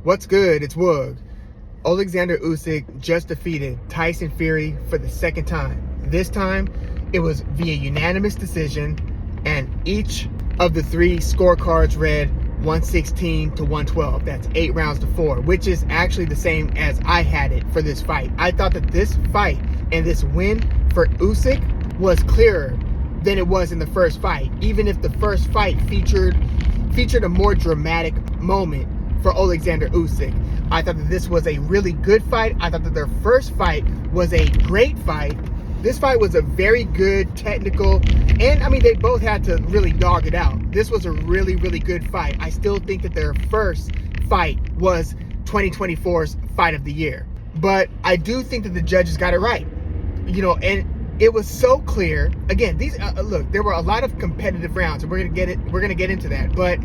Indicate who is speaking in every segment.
Speaker 1: What's good? It's Woog. Alexander Usyk just defeated Tyson Fury for the second time. This time, it was via unanimous decision, and each of the three scorecards read 116 to 112. That's 8 rounds to 4, which is actually the same as I had it for this fight. I thought that this fight and this win for Usyk was clearer than it was in the first fight, even if the first fight featured a more dramatic moment for Alexander Usyk. I thought that this was a really good fight. I thought that their first fight was a great fight. This fight was a very good technical, and I mean, they both had to really dog it out. This was a really, really good fight. I still think that their first fight was 2024's fight of the year. But I do think that the judges got it right. And it was so clear. Again, these look, there were a lot of competitive rounds, and we're gonna get into that. But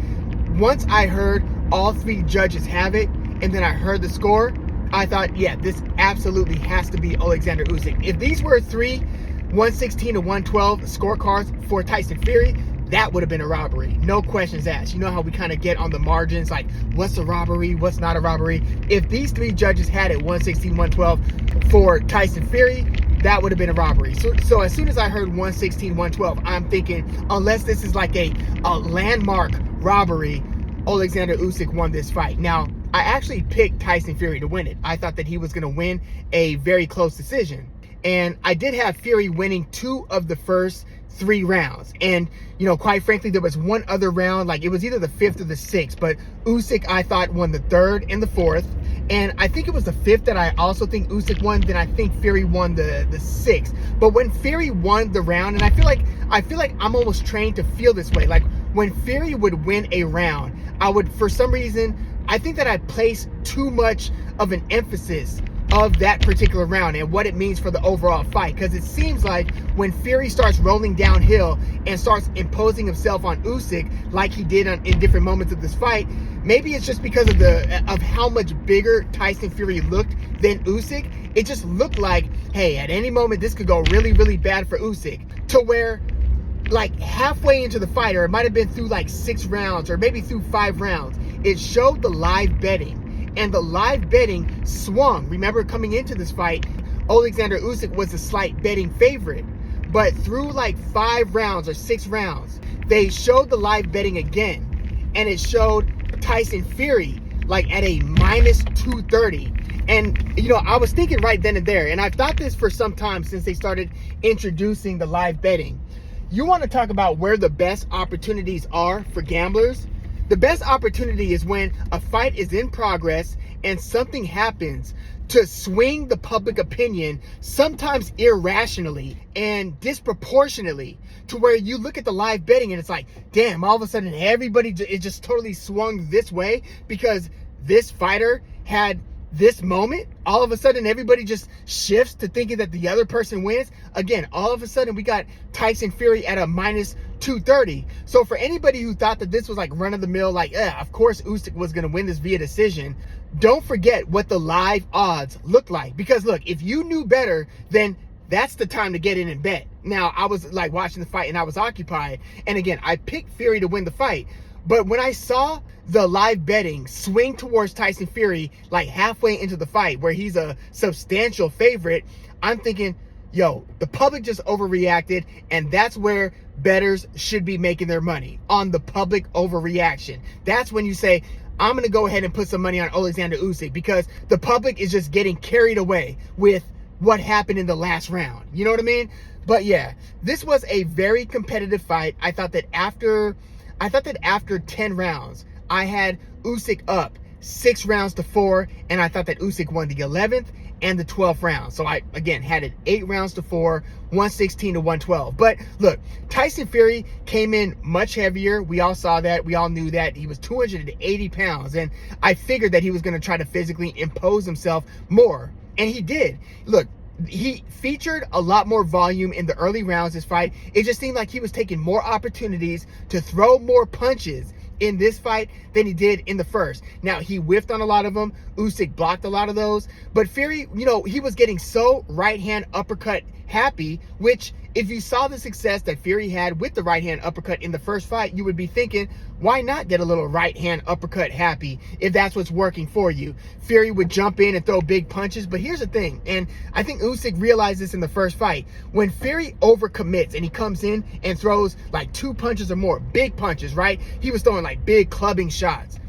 Speaker 1: once I heard all three judges have it, and then I heard the score, I thought, yeah, this absolutely has to be Alexander Usyk. If these were 116 to 112 scorecards for Tyson Fury, that would have been a robbery. No questions asked. You know how we kind of get on the margins, like what's a robbery, what's not a robbery. If these three judges had it 116, 112 for Tyson Fury, that would have been a robbery. So as soon as I heard 116, 112, I'm thinking, unless this is like a landmark robbery, Alexander Usyk won this fight. Now, I actually picked Tyson Fury to win it. I thought that he was going to win a very close decision. And I did have Fury winning 2 of the first 3 rounds. And, quite frankly, there was one other round, like it was either the 5th or the 6th, but Usyk, I thought, won the 3rd and the 4th. And I think it was the 5th that I also think Usyk won. Then I think Fury won the 6th. But when Fury won the round, and I feel like I'm almost trained to feel this way. Like when Fury would win a round, I would, for some reason, I think that I place too much of an emphasis of that particular round and what it means for the overall fight. Because it seems like when Fury starts rolling downhill and starts imposing himself on Usyk like he did in different moments of this fight, maybe it's just because of how much bigger Tyson Fury looked than Usyk. It just looked like, hey, at any moment this could go really, really bad for Usyk, to where like halfway into the fight, or it might have been through like 6 rounds or maybe through 5 rounds, it showed the live betting, and the live betting swung. Remember, coming into this fight, Alexander Usyk was a slight betting favorite, but through like 5 rounds or 6 rounds, they showed the live betting again, and it showed Tyson Fury like at a minus 230. And I was thinking right then and there, and I've thought this for some time since they started introducing the live betting. You want to talk about where the best opportunities are for gamblers? The best opportunity is when a fight is in progress and something happens to swing the public opinion, sometimes irrationally and disproportionately, to where you look at the live betting and it's like, damn, all of a sudden everybody, it just totally swung this way because this fighter had this moment. All of a sudden everybody just shifts to thinking that the other person wins. Again, all of a sudden we got Tyson Fury at a minus 230. So for anybody who thought that this was like run-of-the-mill, like, of course Usyk was going to win this via decision, don't forget what the live odds look like. Because look, if you knew better, then that's the time to get in and bet. Now, I was like watching the fight and I was occupied. And again, I picked Fury to win the fight. But when I saw the live betting swing towards Tyson Fury like halfway into the fight, where he's a substantial favorite, I'm thinking, yo, the public just overreacted, and that's where bettors should be making their money, on the public overreaction. That's when you say, I'm going to go ahead and put some money on Alexander Usyk, because the public is just getting carried away with what happened in the last round. You know what I mean? But yeah, this was a very competitive fight. I thought that after 10 rounds, I had Usyk up 6 rounds to 4, and I thought that Usyk won the 11th and the 12th round. So I, again, had it 8 rounds to 4, 116 to 112. But look, Tyson Fury came in much heavier. We all saw that. We all knew that. He was 280 pounds, and I figured that he was going to try to physically impose himself more, and he did. Look, he featured a lot more volume in the early rounds this fight. It just seemed like he was taking more opportunities to throw more punches in this fight than he did in the first. Now, he whiffed on a lot of them. Usyk blocked a lot of those. But Fury, he was getting so right hand uppercut happy, which if you saw the success that Fury had with the right hand uppercut in the first fight, you would be thinking, why not get a little right hand uppercut happy if that's what's working for you? Fury would jump in and throw big punches, but here's the thing, and I think Usyk realized this in the first fight. When Fury overcommits and he comes in and throws like 2 punches or more, big punches, right? He was throwing like big clubbing shots.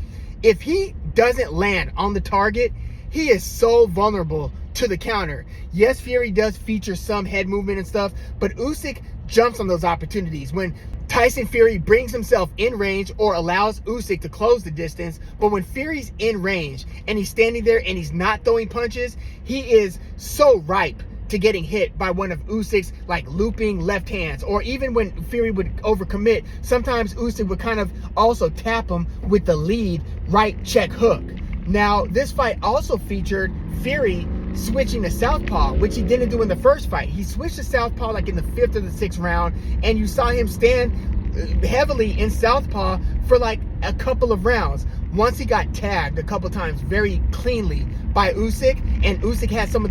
Speaker 1: If he doesn't land on the target, he is so vulnerable to the counter. Yes, Fury does feature some head movement and stuff, but Usyk jumps on those opportunities. When Tyson Fury brings himself in range or allows Usyk to close the distance, but when Fury's in range and he's standing there and he's not throwing punches, he is so ripe to getting hit by one of Usyk's like looping left hands. Or even when Fury would overcommit, sometimes Usyk would kind of also tap him with the lead right check hook. Now, this fight also featured Fury switching to southpaw, which he didn't do in the first fight. He switched to southpaw like in the 5th or the 6th round, and you saw him stand heavily in southpaw for like a couple of rounds. Once he got tagged a couple times very cleanly by Usyk, and Usyk had some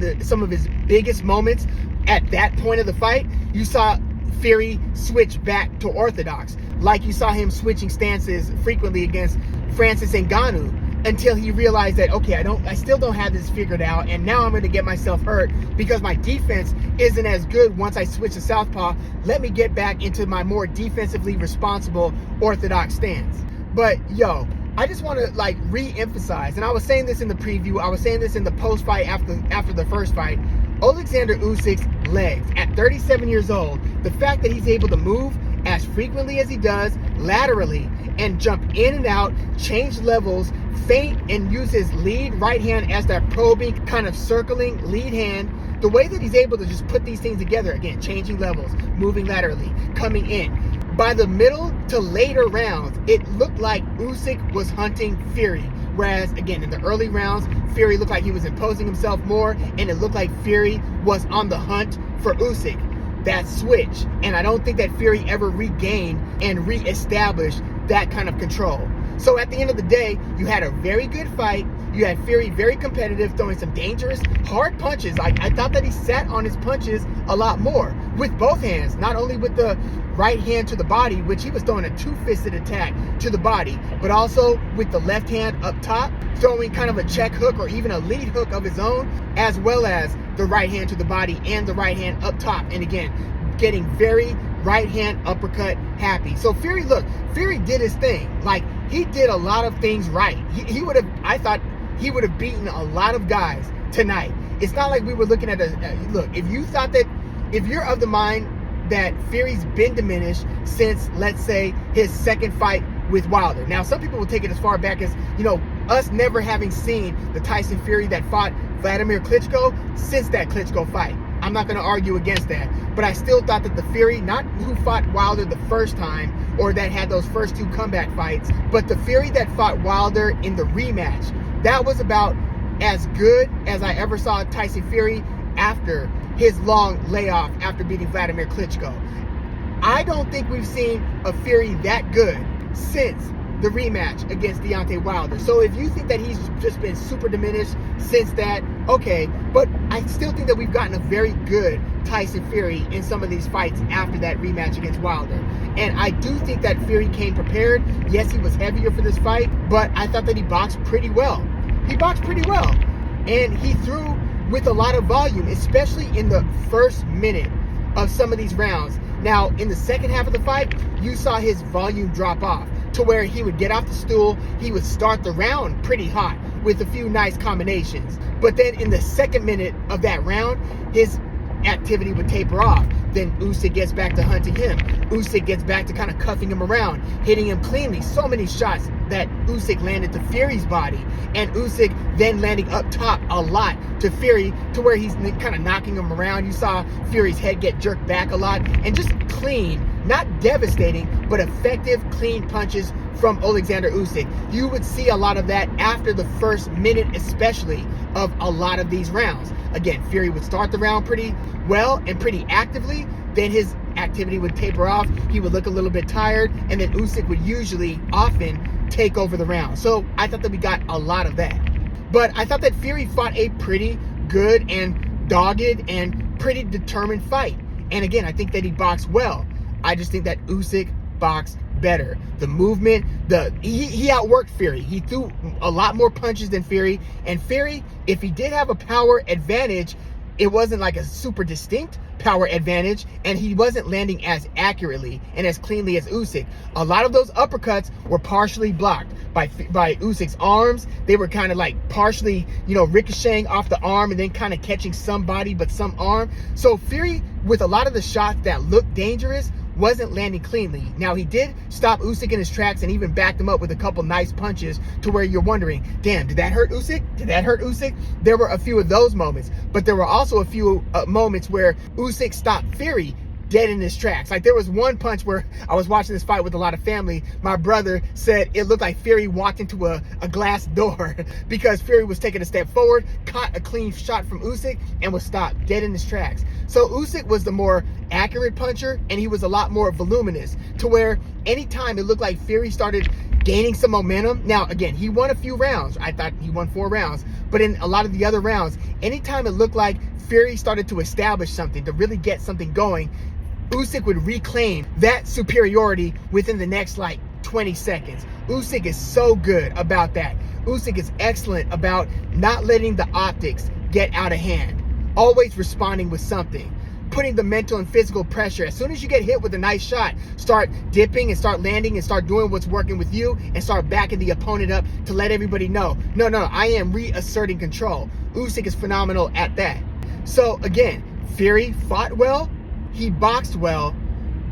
Speaker 1: of his biggest moments at that point of the fight, you saw Fury switch back to orthodox, like you saw him switching stances frequently against Francis Ngannou, until he realized that, okay, I still don't have this figured out, and now I'm going to get myself hurt because my defense isn't as good once I switch to southpaw. Let me get back into my more defensively responsible orthodox stance. But yo, I just want to like re-emphasize, and I was saying this in the preview, I was saying this in the post-fight after the first fight, Alexander Usyk's legs at 37 years old, the fact that he's able to move as frequently as he does laterally and jump in and out, change levels, feint, and use his lead right hand as that probing, kind of circling lead hand. The way that he's able to just put these things together, again, changing levels, moving laterally, coming in. By the middle to later rounds, it looked like Usyk was hunting Fury. Whereas, again, in the early rounds, Fury looked like he was imposing himself more, and it looked like Fury was on the hunt for Usyk. That switch, and I don't think that Fury ever regained and reestablished that kind of control. So at the end of the day, you had a very good fight. You had Fury very competitive, throwing some dangerous, hard punches. Like, I thought that he sat on his punches a lot more with both hands, not only with the right hand to the body, which he was throwing a 2-fisted attack to the body, but also with the left hand up top, throwing kind of a check hook or even a lead hook of his own, as well as the right hand to the body and the right hand up top. And again, getting very right hand uppercut happy. So Fury, look, Fury did his thing. Like, he did a lot of things right. He would have, I thought he would have beaten a lot of guys tonight. It's not like we were looking at look, if you thought that, if you're of the mind that Fury's been diminished since, let's say, his second fight with Wilder. Now, some people will take it as far back as, you know, us never having seen the Tyson Fury that fought Vladimir Klitschko since that Klitschko fight. I'm not going to argue against that. But I still thought that the Fury, not who fought Wilder the first time or that had those first 2 comeback fights, but the Fury that fought Wilder in the rematch, that was about as good as I ever saw Tyson Fury after his long layoff after beating Vladimir Klitschko. I don't think we've seen a Fury that good since the rematch against Deontay Wilder. So if you think that he's just been super diminished since that, okay, but I still think that we've gotten a very good Tyson Fury in some of these fights after that rematch against Wilder. And I do think that Fury came prepared. Yes, he was heavier for this fight, but I thought that he boxed pretty well. He boxed pretty well. And he threw with a lot of volume, especially in the first minute of some of these rounds. Now, in the second half of the fight, you saw his volume drop off to where he would get off the stool, he would start the round pretty hot with a few nice combinations. But then in the second minute of that round, his activity would taper off. Then Usyk gets back to hunting him. Usyk gets back to kind of cuffing him around, hitting him cleanly. So many shots that Usyk landed to Fury's body, and Usyk then landing up top a lot to Fury, to where he's kind of knocking him around. You saw Fury's head get jerked back a lot, and just clean, not devastating, but effective, clean punches from Alexander Usyk. You would see a lot of that after the first minute, especially, of a lot of these rounds. Again, Fury would start the round pretty well and pretty actively. Then his activity would taper off. He would look a little bit tired, and then Usyk would usually often take over the round. So I thought that we got a lot of that. But I thought that Fury fought a pretty good and dogged and pretty determined fight. And again, I think that he boxed well. I just think that Usyk boxed better. The movement, he outworked Fury. He threw a lot more punches than Fury. And Fury, if he did have a power advantage, it wasn't like a super distinct power advantage, and he wasn't landing as accurately and as cleanly as Usyk. A lot of those uppercuts were partially blocked by Usyk's arms. They were kind of like partially, ricocheting off the arm and then kind of catching some body but some arm. So Fury, with a lot of the shots that looked dangerous, wasn't landing cleanly. Now, he did stop Usyk in his tracks and even backed him up with a couple nice punches to where you're wondering, damn, did that hurt Usyk? Did that hurt Usyk? There were a few of those moments, but there were also a few moments where Usyk stopped Fury dead in his tracks. Like, there was one punch where I was watching this fight with a lot of family. My brother said it looked like Fury walked into a glass door because Fury was taking a step forward, caught a clean shot from Usyk, and was stopped dead in his tracks. So Usyk was the more accurate puncher, and he was a lot more voluminous, to where anytime it looked like Fury started gaining some momentum. Now, again, he won a few rounds. I thought he won 4 rounds. But in a lot of the other rounds, anytime it looked like Fury started to establish something, to really get something going, Usyk would reclaim that superiority within the next, 20 seconds. Usyk is so good about that. Usyk is excellent about not letting the optics get out of hand. Always responding with something. Putting the mental and physical pressure. As soon as you get hit with a nice shot, start dipping and start landing and start doing what's working with you and start backing the opponent up to let everybody know, no, I am reasserting control. Usyk is phenomenal at that. So again, Fury fought well. He boxed well.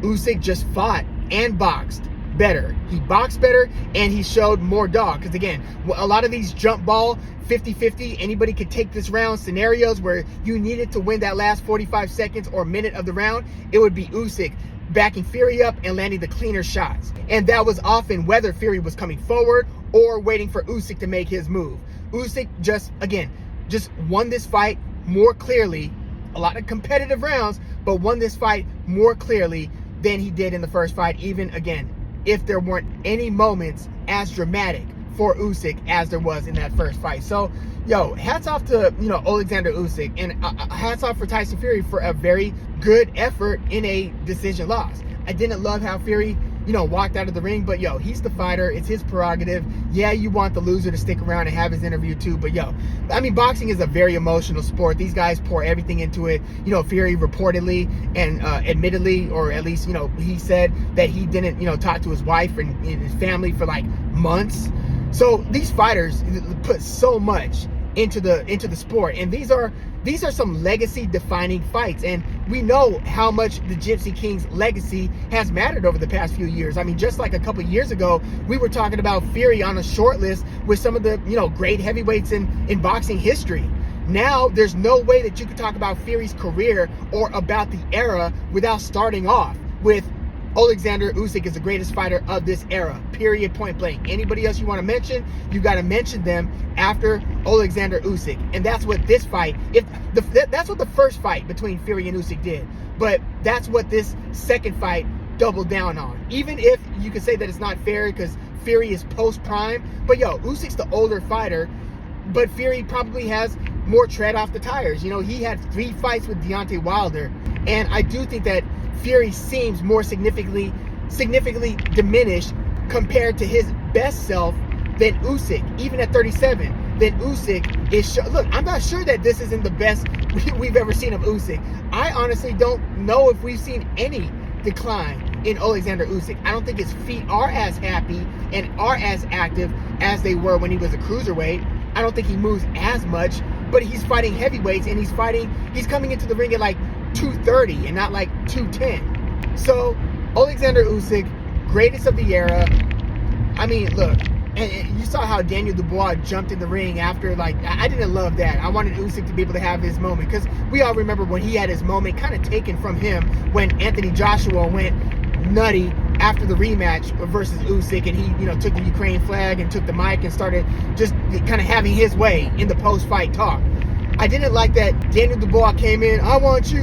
Speaker 1: Usyk just fought and boxed better. He boxed better and he showed more dog. Because again, a lot of these jump ball 50-50, anybody could take this round scenarios where you needed to win that last 45 seconds or minute of the round, it would be Usyk backing Fury up and landing the cleaner shots. And that was often whether Fury was coming forward or waiting for Usyk to make his move. Usyk just won this fight more clearly. A lot of competitive rounds, but won this fight more clearly than he did in the first fight, even again, if there weren't any moments as dramatic for Usyk as there was in that first fight. So, hats off to, Alexander Usyk, and hats off for Tyson Fury for a very good effort in a decision loss. I didn't love how Fury, walked out of the ring, but he's the fighter. It's his prerogative. Yeah, you want the loser to stick around and have his interview too, but boxing is a very emotional sport. These guys pour everything into it. Fury reportedly and admittedly, or at least, he said that he didn't, talk to his wife and his family for months. So these fighters put so much into the sport, and these are some legacy defining fights, and we know how much the Gypsy King's legacy has mattered over the past few years. I mean, just like a couple years ago, we were talking about Fury on a short list with some of the great heavyweights in boxing history. Now there's no way that you could talk about Fury's career or about the era without starting off with Alexander Usyk is the greatest fighter of this era, period, point blank. Anybody else you want to mention, you got to mention them after Alexander Usyk. And that's what this fight, that's what the first fight between Fury and Usyk did. But that's what this second fight doubled down on. Even if you could say that it's not fair because Fury is post-prime, but Usyk's the older fighter, but Fury probably has more tread off the tires. He had 3 fights with Deontay Wilder, and I do think that Fury seems more significantly diminished compared to his best self than Usyk, even at 37. Then Usyk is look, I'm not sure that this isn't the best we've ever seen of Usyk. I honestly don't know if we've seen any decline in Alexander Usyk. I don't think his feet are as happy and are as active as they were when he was a cruiserweight. I don't think he moves as much, but he's fighting heavyweights, and he's coming into the ring at 230 and not 210. So Alexander Usyk, greatest of the era. I mean, look, and you saw how Daniel Dubois jumped in the ring after, I didn't love that. I wanted Usyk to be able to have his moment, because we all remember when he had his moment kind of taken from him when Anthony Joshua went nutty after the rematch versus Usyk, and he took the Ukraine flag and took the mic and started just kind of having his way in the post-fight talk. I didn't like that Daniel Dubois came in, I want you,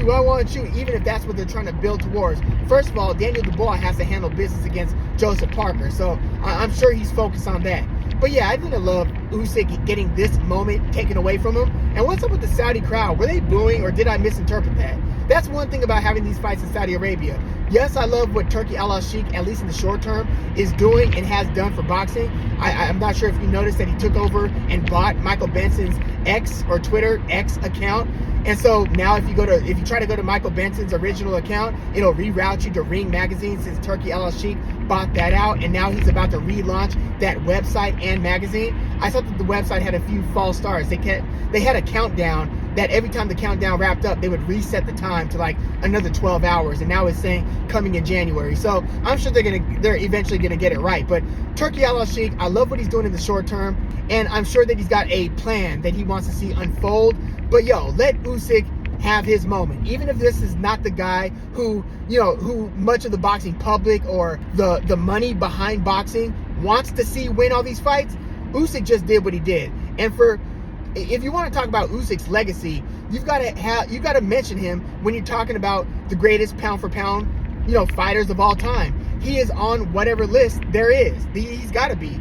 Speaker 1: even if that's what they're trying to build towards. First of all, Daniel Dubois has to handle business against Joseph Parker, so I'm sure he's focused on that. But yeah, I didn't love Usyk getting this moment taken away from him. And what's up with the Saudi crowd? Were they booing, or did I misinterpret that? That's one thing about having these fights in Saudi Arabia. Yes, I love what Turki Al-Sheikh, at least in the short term, is doing and has done for boxing. I'm not sure if you noticed that he took over and bought Michael Benson's X or Twitter X account. And so now if you try to go to Michael Benson's original account, it'll reroute you to Ring Magazine, since Turki Al-Sheikh bought that out, and now he's about to relaunch that website and magazine. I thought that the website had a few false starts. They had a countdown that every time the countdown wrapped up, they would reset the time to like another 12 hours, and now it's saying coming in January. So I'm sure they're eventually gonna get it right. But Turki Al-Sheikh, I love what he's doing in the short term, and I'm sure that he's got a plan that he wants to see unfold. But yo, let Usyk have his moment. Even if this is not the guy who much of the boxing public or the money behind boxing wants to see win all these fights, Usyk just did what he did. And if you want to talk about Usyk's legacy, you've got to mention him when you're talking about the greatest pound for pound, fighters of all time. He is on whatever list there is. He's got to be.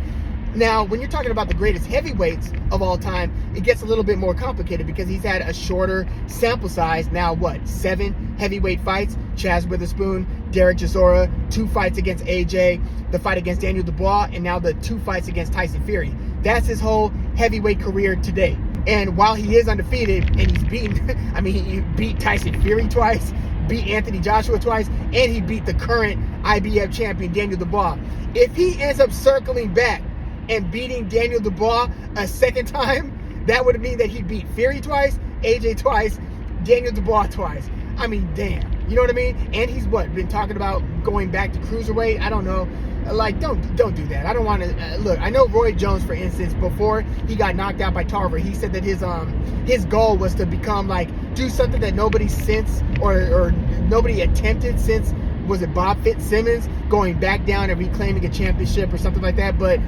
Speaker 1: Now, when you're talking about the greatest heavyweights of all time, it gets a little bit more complicated because he's had a shorter sample size. Now, 7 heavyweight fights? Chaz Witherspoon, Derek Chisora, 2 fights against AJ, the fight against Daniel Dubois, and now the 2 fights against Tyson Fury. That's his whole heavyweight career today. And while he is undefeated and he's beaten, he beat Tyson Fury twice, beat Anthony Joshua twice, and he beat the current IBF champion, Daniel Dubois. If he ends up circling back and beating Daniel Dubois a second time, that would mean that he beat Fury twice, AJ twice, Daniel Dubois twice. Damn. You know what I mean? And he's been talking about going back to cruiserweight. I don't know. Like, don't do that. I don't want to look. I know Roy Jones, for instance, before he got knocked out by Tarver, he said that his goal was to become do something that nobody since or nobody attempted since, was it Bob Fitzsimmons, going back down and reclaiming a championship or something like that. But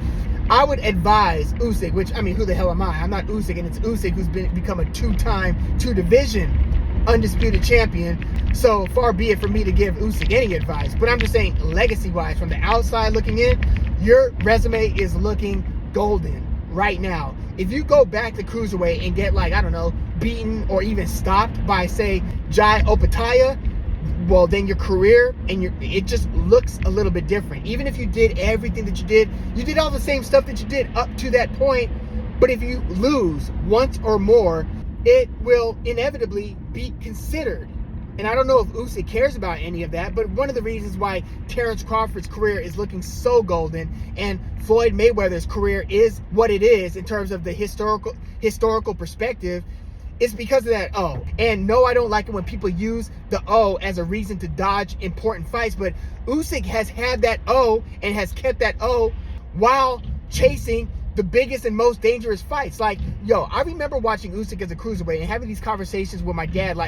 Speaker 1: I would advise Usyk, which, who the hell am I? I'm not Usyk, and it's Usyk who's become a 2-time, 2-division undisputed champion. So far be it for me to give Usyk any advice. But I'm just saying, legacy-wise, from the outside looking in, your resume is looking golden right now. If you go back to cruiserweight and get, beaten or even stopped by, say, Jai Opetaia, well, then your career it just looks a little bit different. Even if you did everything that you did all the same stuff that you did up to that point. But if you lose once or more, it will inevitably be considered. And I don't know if Usyk cares about any of that, but one of the reasons why Terrence Crawford's career is looking so golden and Floyd Mayweather's career is what it is in terms of the historical perspective is because of that O. And no, I don't like it when people use the O as a reason to dodge important fights, but Usyk has had that O and has kept that O while chasing the biggest and most dangerous fights. I remember watching Usyk as a cruiserweight and having these conversations with my dad,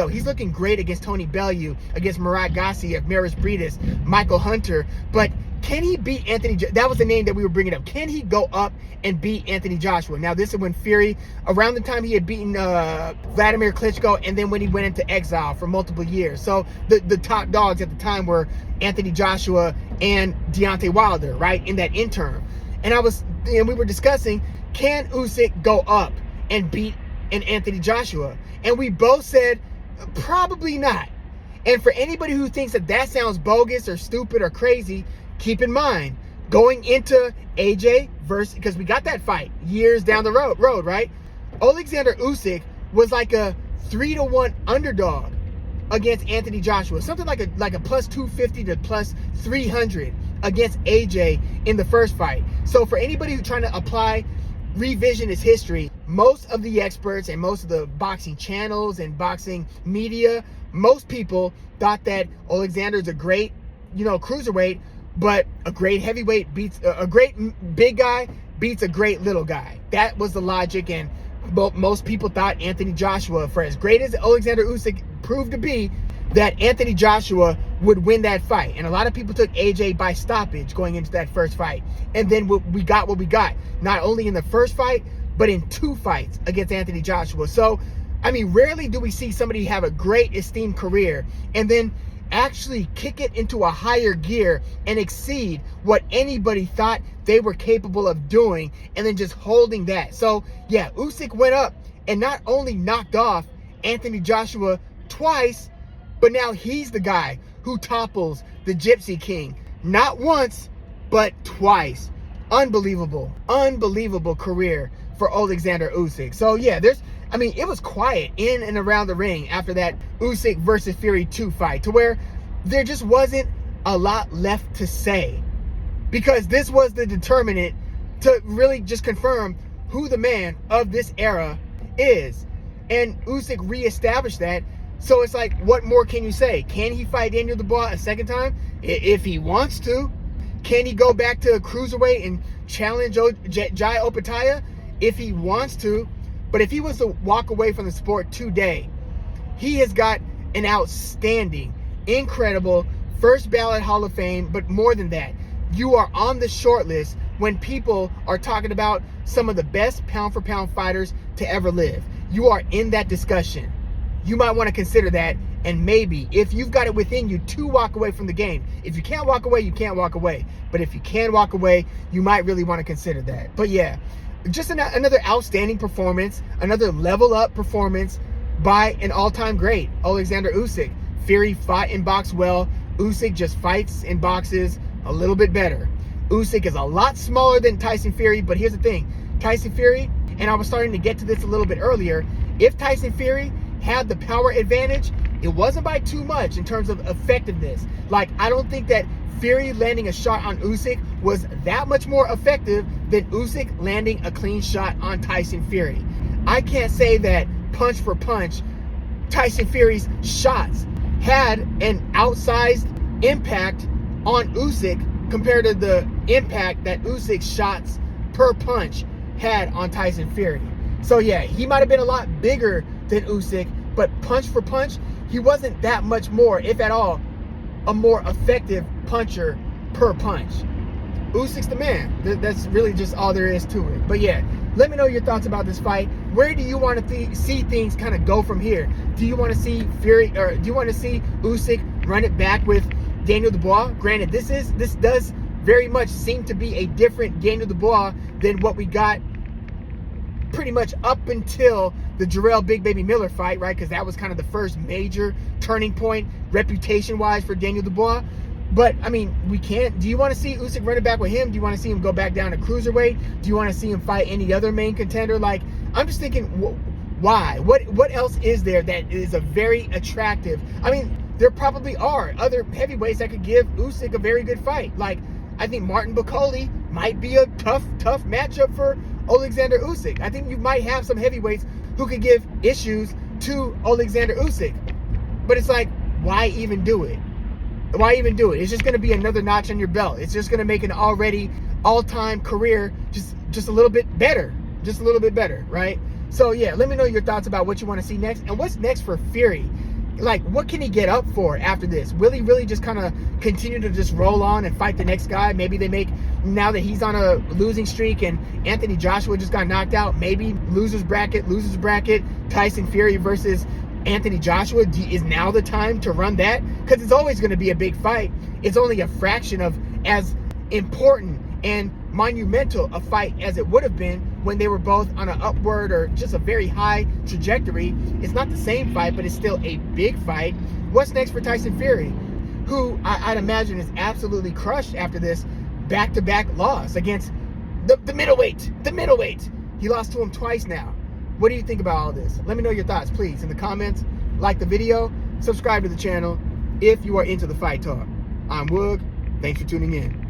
Speaker 1: he's looking great against Tony Bellew, against Murat Gassiev, Maris Briedis, Michael Hunter, but can he beat Anthony? That was the name that we were bringing up. Can he go up and beat Anthony Joshua? Now, this is when Fury, around the time he had beaten Vladimir Klitschko, and then when he went into exile for multiple years. So the top dogs at the time were Anthony Joshua and Deontay Wilder, right, in that interim. And we were discussing, can Usyk go up and beat an Anthony Joshua? And we both said, probably not. And for anybody who thinks that sounds bogus or stupid or crazy, keep in mind, going into AJ versus, because we got that fight years down the road, right? Alexander Usyk was like a 3-1 underdog against Anthony Joshua, something like a plus 250 to plus 300 against AJ in the first fight. So for anybody who's trying to apply revisionist history, most of the experts and most of the boxing channels and boxing media, most people thought that Alexander's a great, cruiserweight, but a great heavyweight beats a great big guy beats a great little guy. That was the logic, and most people thought Anthony Joshua, for as great as Alexander Usyk proved to be, that Anthony Joshua would win that fight. And a lot of people took AJ by stoppage going into that first fight. And then we got what we got, not only in the first fight, but in 2 fights against Anthony Joshua. So, rarely do we see somebody have a great esteemed career and then actually kick it into a higher gear and exceed what anybody thought they were capable of doing, and then just holding that. So yeah, Usyk went up and not only knocked off Anthony Joshua twice, but now he's the guy who topples the Gypsy King, not once, but twice. Unbelievable career for Alexander Usyk. So yeah, it was quiet in and around the ring after that Usyk versus Fury 2 fight, to where there just wasn't a lot left to say, because this was the determinant to really just confirm who the man of this era is. And Usyk reestablished that. So it's like, what more can you say? Can he fight Daniel Dubois a second time? If he wants to. Can he go back to cruiserweight and challenge Jai Opetaia? If he wants to. But if he was to walk away from the sport today, he has got an outstanding, incredible first ballot Hall of Fame. But more than that, you are on the short list when people are talking about some of the best pound for pound fighters to ever live. You are in that discussion. You might want to consider that, and maybe if you've got it within you to walk away from the game. If you can't walk away, you can't walk away. But if you can walk away, you might really want to consider that. But yeah, just another outstanding performance, another level up performance by an all-time great, Alexander Usyk. Fury fought and boxed well. Usyk just fights and boxes a little bit better. Usyk is a lot smaller than Tyson Fury, but here's the thing. Tyson Fury, and I was starting to get to this a little bit earlier, if Tyson Fury had the power advantage, it wasn't by too much in terms of effectiveness. Like, I don't think that Fury landing a shot on Usyk was that much more effective than Usyk landing a clean shot on Tyson Fury. I can't say that punch for punch, Tyson Fury's shots had an outsized impact on Usyk compared to the impact that Usyk's shots per punch had on Tyson Fury. So yeah, he might have been a lot bigger than Usyk, but punch for punch, he wasn't that much more, if at all, a more effective puncher per punch. Usyk's the man. That's really just all there is to it. But yeah, let me know your thoughts about this fight. Where do you want to see things kind of go from here? Do you want to see Fury, or do you want to see Usyk run it back with Daniel Dubois? Granted, this does very much seem to be a different Daniel Dubois than what we got pretty much up until the Jarrell Big Baby Miller fight, right? Because that was kind of the first major turning point reputation-wise for Daniel Dubois. But, I mean, do you want to see Usyk run it back with him? Do you want to see him go back down to cruiserweight? Do you want to see him fight any other main contender? Like, I'm just thinking, why? What else is there that is a very attractive? I mean, there probably are other heavyweights that could give Usyk a very good fight. Like, I think Martin Bakoli might be a tough matchup for Alexander Usyk. I think you might have some heavyweights who could give issues to Alexander Usyk. But it's like, why even do it? Why even do it? It's just going to be another notch on your belt. It's just going to make an already all-time career just a little bit better. Just a little bit better, right? So yeah, let me know your thoughts about what you want to see next. And what's next for Fury? Like, what can he get up for after this? Will he really just kind of continue to just roll on and fight the next guy? Maybe they make, now that he's on a losing streak and Anthony Joshua just got knocked out, maybe losers bracket, Tyson Fury versus Anthony Joshua is now the time to run that, because it's always going to be a big fight. It's only a fraction of as important and monumental a fight as it would have been when they were both on an upward or just a very high trajectory. It's not the same fight, but it's still a big fight. What's next for Tyson Fury, who I'd imagine is absolutely crushed after this back-to-back loss against the middleweight. He lost to him twice now. What do you think about all this? Let me know your thoughts, please, in the comments. Like the video, subscribe to the channel if you are into the fight talk. I'm Woog. Thanks for tuning in.